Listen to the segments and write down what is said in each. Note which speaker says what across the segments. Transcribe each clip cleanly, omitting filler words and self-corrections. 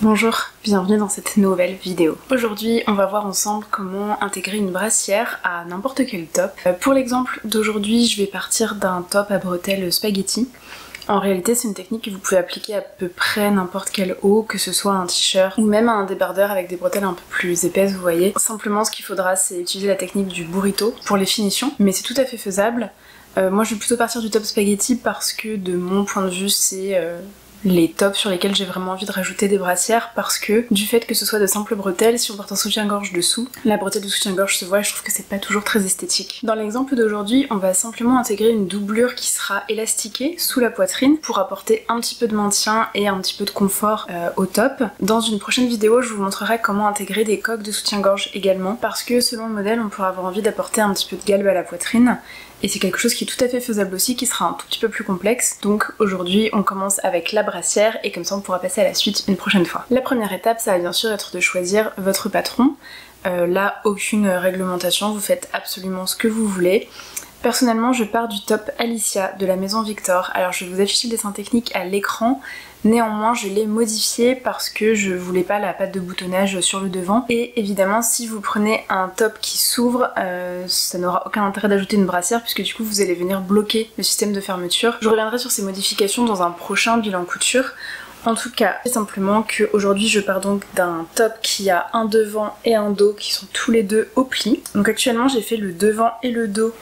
Speaker 1: Bonjour, bienvenue dans cette nouvelle vidéo. Aujourd'hui, on va voir ensemble comment intégrer une brassière à n'importe quel top. Pour l'exemple d'aujourd'hui, je vais partir d'un top à bretelles spaghetti. En réalité, c'est une technique que vous pouvez appliquer à peu près n'importe quel haut, que ce soit un t-shirt ou même un débardeur avec des bretelles un peu plus épaisses, vous voyez. Simplement, ce qu'il faudra, c'est utiliser la technique du burrito pour les finitions, mais c'est tout à fait faisable. Moi, je vais plutôt partir du top spaghetti parce que de mon point de vue, c'est les tops sur lesquels j'ai vraiment envie de rajouter des brassières, parce que du fait que ce soit de simples bretelles, si on porte un soutien-gorge dessous, la bretelle du soutien-gorge se voit et je trouve que c'est pas toujours très esthétique. Dans l'exemple d'aujourd'hui, on va simplement intégrer une doublure qui sera élastiquée sous la poitrine pour apporter un petit peu de maintien et un petit peu de confort au top. Dans une prochaine vidéo, je vous montrerai comment intégrer des coques de soutien-gorge également, parce que selon le modèle, on pourra avoir envie d'apporter un petit peu de galbe à la poitrine. Et c'est quelque chose qui est tout à fait faisable aussi, qui sera un tout petit peu plus complexe. Donc aujourd'hui, on commence avec la brassière et comme ça on pourra passer à la suite une prochaine fois. La première étape, ça va bien sûr être de choisir votre patron. Là, aucune réglementation, vous faites absolument ce que vous voulez. Personnellement, je pars du top Alicia de la maison Victor. Alors je vais vous afficher le dessin technique à l'écran. Néanmoins, je l'ai modifié parce que je voulais pas la patte de boutonnage sur le devant. Et évidemment, si vous prenez un top qui s'ouvre, ça n'aura aucun intérêt d'ajouter une brassière puisque du coup vous allez venir bloquer le système de fermeture. Je reviendrai sur ces modifications dans un prochain bilan couture. En tout cas, c'est simplement qu'aujourd'hui je pars donc d'un top qui a un devant et un dos qui sont tous les deux au pli. Donc actuellement j'ai fait le devant et le dos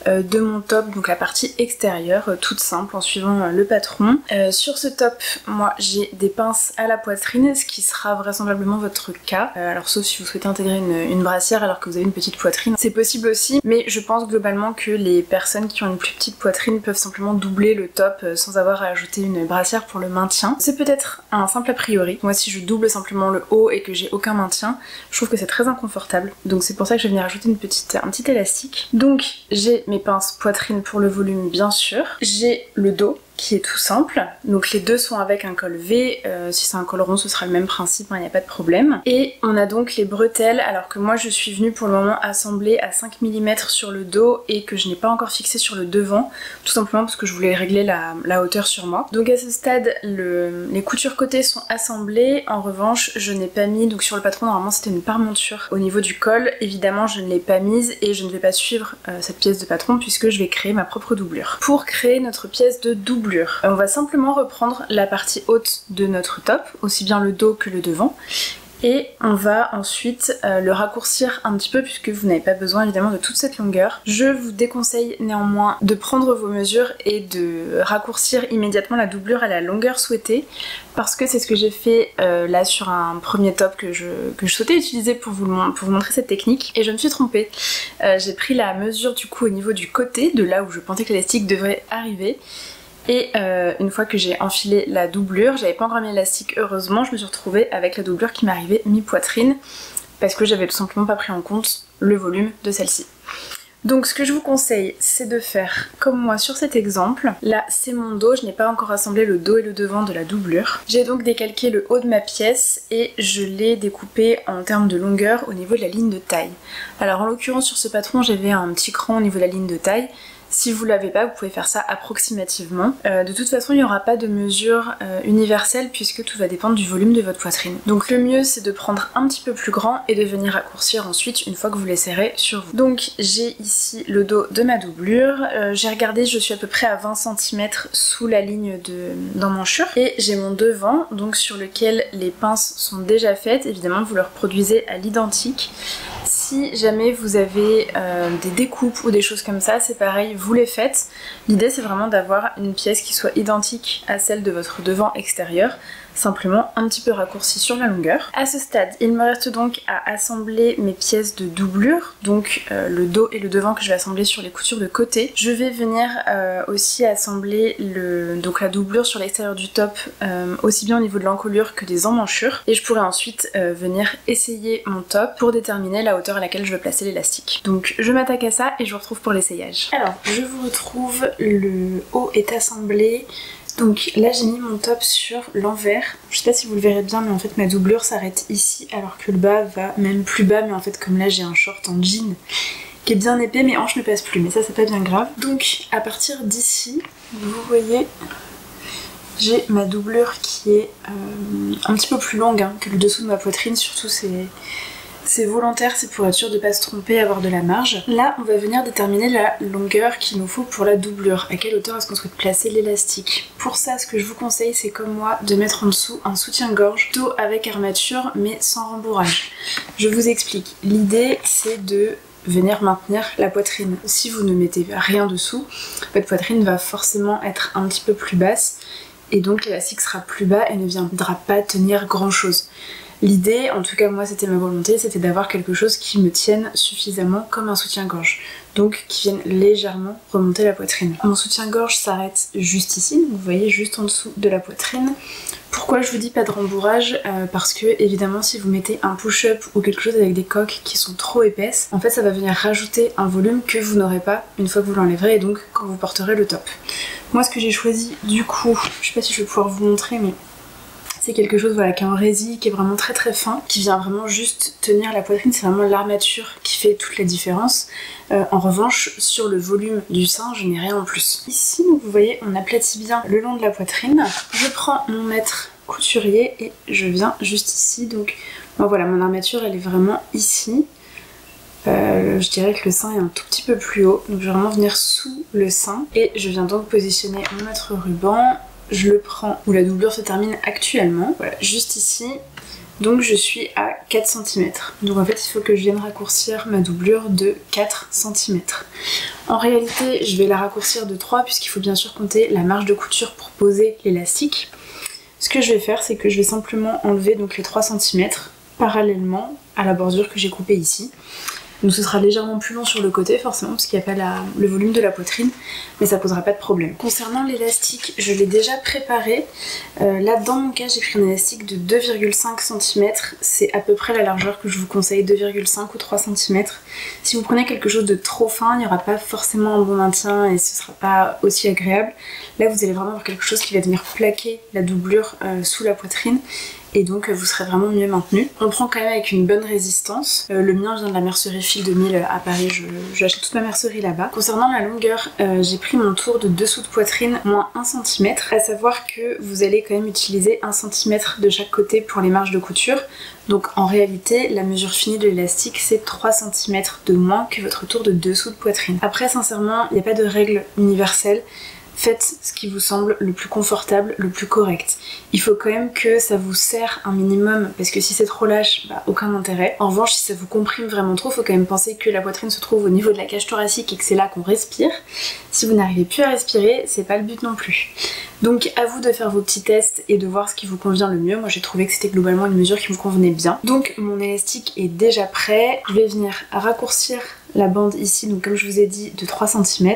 Speaker 1: de mon top, donc la partie extérieure, toute simple en suivant le patron. Sur ce top, moi j'ai des pinces à la poitrine, ce qui sera vraisemblablement votre cas. Alors sauf si vous souhaitez intégrer une brassière alors que vous avez une petite poitrine, c'est possible aussi, mais je pense globalement que les personnes qui ont une plus petite poitrine peuvent simplement doubler le top sans avoir à ajouter une brassière pour le maintien. C'est peut-être un simple a priori. Moi si je double simplement le haut et que j'ai aucun maintien, je trouve que c'est très inconfortable. Donc c'est pour ça que je vais venir rajouter un petit élastique. Donc j'ai mes pinces poitrine pour le volume bien sûr. J'ai le dos qui est tout simple, donc les deux sont avec un col V, si c'est un col rond ce sera le même principe, il n'y a pas de problème. Et on a donc les bretelles, alors que moi je suis venue pour le moment assembler à 5 mm sur le dos et que je n'ai pas encore fixé sur le devant, tout simplement parce que je voulais régler la hauteur sur moi. Donc à ce stade, les coutures côté sont assemblées, en revanche je n'ai pas mis, donc sur le patron normalement c'était une paremonture au niveau du col, évidemment je ne l'ai pas mise et je ne vais pas suivre cette pièce de patron puisque je vais créer ma propre doublure. Pour créer notre pièce de doublure, on va simplement reprendre la partie haute de notre top, aussi bien le dos que le devant, et on va ensuite le raccourcir un petit peu puisque vous n'avez pas besoin évidemment de toute cette longueur. Je vous déconseille néanmoins de prendre vos mesures et de raccourcir immédiatement la doublure à la longueur souhaitée parce que c'est ce que j'ai fait là sur un premier top que je souhaitais utiliser pour vous montrer cette technique et je me suis trompée. J'ai pris la mesure du coup au niveau du côté, de là où je pensais que l'élastique devrait arriver. Et une fois que j'ai enfilé la doublure, j'avais pas encore mis l'élastique heureusement, je me suis retrouvée avec la doublure qui m'arrivait mi-poitrine parce que j'avais tout simplement pas pris en compte le volume de celle-ci. Donc ce que je vous conseille, c'est de faire comme moi sur cet exemple. Là c'est mon dos, je n'ai pas encore assemblé le dos et le devant de la doublure. J'ai donc décalqué le haut de ma pièce et je l'ai découpé en termes de longueur au niveau de la ligne de taille. Alors en l'occurrence sur ce patron j'avais un petit cran au niveau de la ligne de taille. Si vous l'avez pas, vous pouvez faire ça approximativement. De toute façon, il n'y aura pas de mesure universelle puisque tout va dépendre du volume de votre poitrine. Donc le mieux, c'est de prendre un petit peu plus grand et de venir raccourcir ensuite une fois que vous les serrez sur vous. Donc j'ai ici le dos de ma doublure. J'ai regardé, je suis à peu près à 20 cm sous la ligne d'emmanchure. Et j'ai mon devant, donc sur lequel les pinces sont déjà faites. Évidemment, vous le reproduisez à l'identique. Si jamais vous avez des découpes ou des choses comme ça, c'est pareil, vous les faites. L'idée c'est vraiment d'avoir une pièce qui soit identique à celle de votre devant extérieur, simplement un petit peu raccourci sur la longueur. À ce stade, il me reste donc à assembler mes pièces de doublure, donc le dos et le devant que je vais assembler sur les coutures de côté. Je vais venir aussi assembler donc la doublure sur l'extérieur du top, aussi bien au niveau de l'encolure que des emmanchures. Et je pourrai ensuite venir essayer mon top pour déterminer la hauteur à laquelle je veux placer l'élastique. Donc je m'attaque à ça et je vous retrouve pour l'essayage. Alors, je vous retrouve, le haut est assemblé. Donc là j'ai mis mon top sur l'envers, je sais pas si vous le verrez bien mais en fait ma doublure s'arrête ici alors que le bas va même plus bas, mais en fait comme là j'ai un short en jean qui est bien épais, mes hanches ne passent plus, mais ça c'est pas bien grave. Donc à partir d'ici, vous voyez, J'ai ma doublure qui est un petit peu plus longue que le dessous de ma poitrine, surtout c'est volontaire, c'est pour être sûr de ne pas se tromper, avoir de la marge. Là, on va venir déterminer la longueur qu'il nous faut pour la doublure. À quelle hauteur est-ce qu'on souhaite placer l'élastique? Pour ça, ce que je vous conseille, c'est comme moi, de mettre en dessous un soutien-gorge, plutôt avec armature, mais sans rembourrage. Je vous explique. L'idée, c'est de venir maintenir la poitrine. Si vous ne mettez rien dessous, votre poitrine va forcément être un petit peu plus basse, et donc l'élastique sera plus bas et ne viendra pas tenir grand-chose. L'idée, en tout cas moi c'était ma volonté, c'était d'avoir quelque chose qui me tienne suffisamment comme un soutien-gorge. Donc qui vienne légèrement remonter la poitrine. Mon soutien-gorge s'arrête juste ici, vous voyez, juste en dessous de la poitrine. Pourquoi je vous dis pas de rembourrage? Parce que évidemment si vous mettez un push-up ou quelque chose avec des coques qui sont trop épaisses, en fait ça va venir rajouter un volume que vous n'aurez pas une fois que vous l'enlèverez et donc quand vous porterez le top. Moi ce que j'ai choisi du coup, je sais pas si je vais pouvoir vous montrer mais c'est quelque chose voilà, qui est en résille, qui est vraiment très très fin, qui vient vraiment juste tenir la poitrine, c'est vraiment l'armature qui fait toute la différence. En revanche, sur le volume du sein, je n'ai rien en plus. Ici, donc, vous voyez, on aplatit bien le long de la poitrine. Je prends mon mètre couturier et je viens juste ici. Donc bon, voilà, mon armature elle est vraiment ici. Je dirais que le sein est un tout petit peu plus haut, donc je vais vraiment venir sous le sein. Et je viens donc positionner mon mètre ruban. Je le prends où la doublure se termine actuellement, voilà, juste ici, donc je suis à 4 cm. Donc en fait il faut que je vienne raccourcir ma doublure de 4 cm. En réalité je vais la raccourcir de 3 puisqu'il faut bien sûr compter la marge de couture pour poser l'élastique. Ce que je vais faire c'est que je vais simplement enlever donc les 3 cm parallèlement à la bordure que j'ai coupée ici. Donc ce sera légèrement plus long sur le côté forcément parce qu'il n'y a pas le volume de la poitrine, mais ça posera pas de problème. Concernant l'élastique, je l'ai déjà préparé. Là dans mon cas j'ai pris un élastique de 2,5 cm, c'est à peu près la largeur que je vous conseille, 2,5 ou 3 cm. Si vous prenez quelque chose de trop fin, il n'y aura pas forcément un bon maintien et ce sera pas aussi agréable. Là vous allez vraiment avoir quelque chose qui va venir plaquer la doublure sous la poitrine. Et donc vous serez vraiment mieux maintenu. On prend quand même avec une bonne résistance. Le mien vient de la mercerie Fil 2000 à Paris, j'achète toute ma mercerie là-bas. Concernant la longueur, j'ai pris mon tour de dessous de poitrine moins 1 cm, à savoir que vous allez quand même utiliser 1 cm de chaque côté pour les marges de couture. Donc en réalité, la mesure finie de l'élastique c'est 3 cm de moins que votre tour de dessous de poitrine. Après sincèrement, il n'y a pas de règle universelle. Faites ce qui vous semble le plus confortable, le plus correct. Il faut quand même que ça vous serre un minimum, parce que si c'est trop lâche, bah, aucun intérêt. En revanche, si ça vous comprime vraiment trop, il faut quand même penser que la poitrine se trouve au niveau de la cage thoracique et que c'est là qu'on respire. Si vous n'arrivez plus à respirer, c'est pas le but non plus. Donc à vous de faire vos petits tests et de voir ce qui vous convient le mieux. Moi j'ai trouvé que c'était globalement une mesure qui me convenait bien. Donc mon élastique est déjà prêt. Je vais venir raccourcir la bande ici, donc comme je vous ai dit, de 3 cm.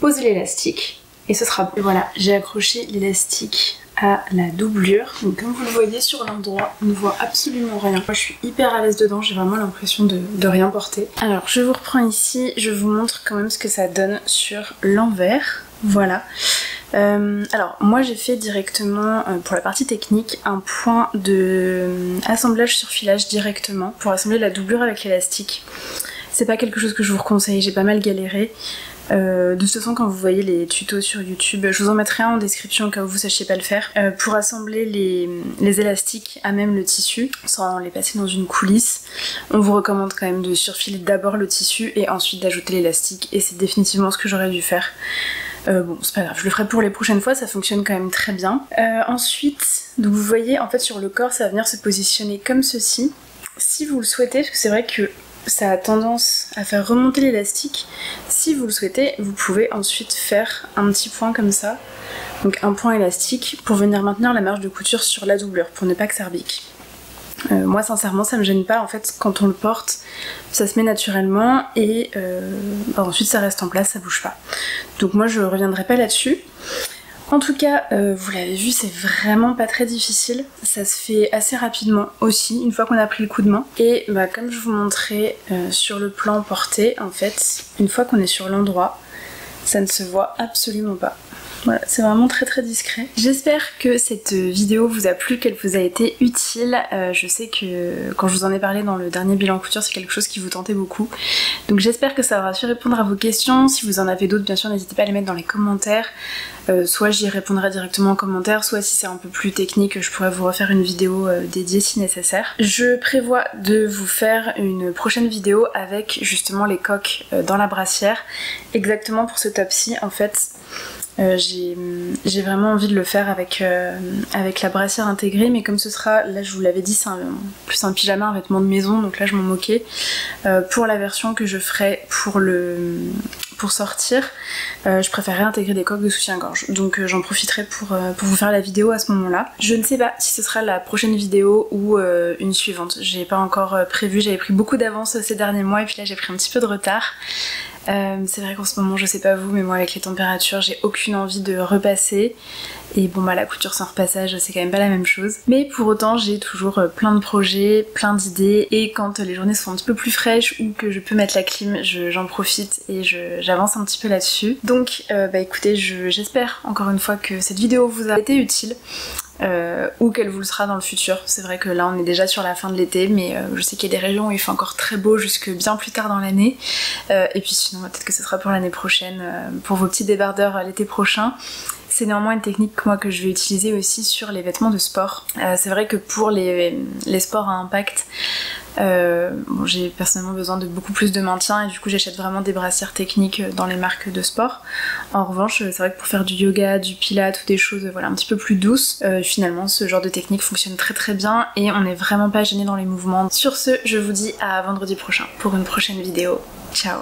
Speaker 1: Poser l'élastique. Et ce sera bon. Voilà, j'ai accroché l'élastique à la doublure. Donc comme vous le voyez sur l'endroit, on ne voit absolument rien. Moi je suis hyper à l'aise dedans, j'ai vraiment l'impression de rien porter. Alors je vous reprends ici, je vous montre quand même ce que ça donne sur l'envers. Voilà. Alors moi j'ai fait directement pour la partie technique un point de assemblage sur filage directement pour assembler la doublure avec l'élastique. C'est pas quelque chose que je vous conseille, j'ai pas mal galéré. De toute façon quand vous voyez les tutos sur YouTube, je vous en mettrai un en description au cas où vous sachiez pas le faire. Pour assembler les élastiques à même le tissu, sans les passer dans une coulisse, on vous recommande quand même de surfiler d'abord le tissu et ensuite d'ajouter l'élastique, et c'est définitivement ce que j'aurais dû faire. Bon c'est pas grave, je le ferai pour les prochaines fois, ça fonctionne quand même très bien. Ensuite, donc vous voyez en fait sur le corps ça va venir se positionner comme ceci. Si vous le souhaitez, parce que c'est vrai que ça a tendance à faire remonter l'élastique, si vous le souhaitez, vous pouvez ensuite faire un petit point comme ça, donc un point élastique pour venir maintenir la marge de couture sur la doublure, pour ne pas que ça rebique. Moi sincèrement ça me gêne pas, en fait quand on le porte ça se met naturellement et ensuite ça reste en place, ça bouge pas. Donc moi je reviendrai pas là-dessus. En tout cas, vous l'avez vu, c'est vraiment pas très difficile. Ça se fait assez rapidement aussi, une fois qu'on a pris le coup de main. Et bah, comme je vous montrais sur le plan porté, en fait, une fois qu'on est sur l'endroit, ça ne se voit absolument pas. Voilà, c'est vraiment très discret. J'espère que cette vidéo vous a plu, qu'elle vous a été utile. Je sais que quand je vous en ai parlé dans le dernier bilan couture, c'est quelque chose qui vous tentait beaucoup. Donc j'espère que ça aura su répondre à vos questions. Si vous en avez d'autres, bien sûr, n'hésitez pas à les mettre dans les commentaires. Soit j'y répondrai directement en commentaire, soit si c'est un peu plus technique, je pourrais vous refaire une vidéo dédiée si nécessaire. Je prévois de vous faire une prochaine vidéo avec justement les coques dans la brassière, exactement pour ce top-ci en fait. J'ai vraiment envie de le faire avec la brassière intégrée, mais comme ce sera, là je vous l'avais dit, c'est plus un pyjama, un vêtement de maison, donc là je m'en moquais. Pour la version que je ferai pour sortir, je préférerais intégrer des coques de soutien-gorge, donc j'en profiterai pour vous faire la vidéo à ce moment-là. Je ne sais pas si ce sera la prochaine vidéo ou une suivante, j'ai pas encore prévu, j'avais pris beaucoup d'avance ces derniers mois et puis là j'ai pris un petit peu de retard. C'est vrai qu'en ce moment, je sais pas vous, mais moi avec les températures, j'ai aucune envie de repasser. Et bon bah la couture sans repassage, c'est quand même pas la même chose. Mais pour autant, j'ai toujours plein de projets, plein d'idées. Et quand les journées sont un petit peu plus fraîches ou que je peux mettre la clim, j'en profite et j'avance un petit peu là-dessus. Donc bah écoutez, j'espère encore une fois que cette vidéo vous a été utile. Ou qu'elle vous le sera dans le futur. C'est vrai que là on est déjà sur la fin de l'été, mais je sais qu'il y a des régions où il fait encore très beau jusque bien plus tard dans l'année. Et puis sinon peut-être que ce sera pour l'année prochaine, pour vos petits débardeurs l'été prochain. C'est néanmoins une technique moi que je vais utiliser aussi sur les vêtements de sport. C'est vrai que pour les sports à impact, bon, j'ai personnellement besoin de beaucoup plus de maintien et du coup j'achète vraiment des brassières techniques dans les marques de sport. En revanche, c'est vrai que pour faire du yoga, du pilates ou des choses voilà, un petit peu plus douces, finalement ce genre de technique fonctionne très bien et on n'est vraiment pas gêné dans les mouvements. Sur ce, je vous dis à vendredi prochain pour une prochaine vidéo. Ciao!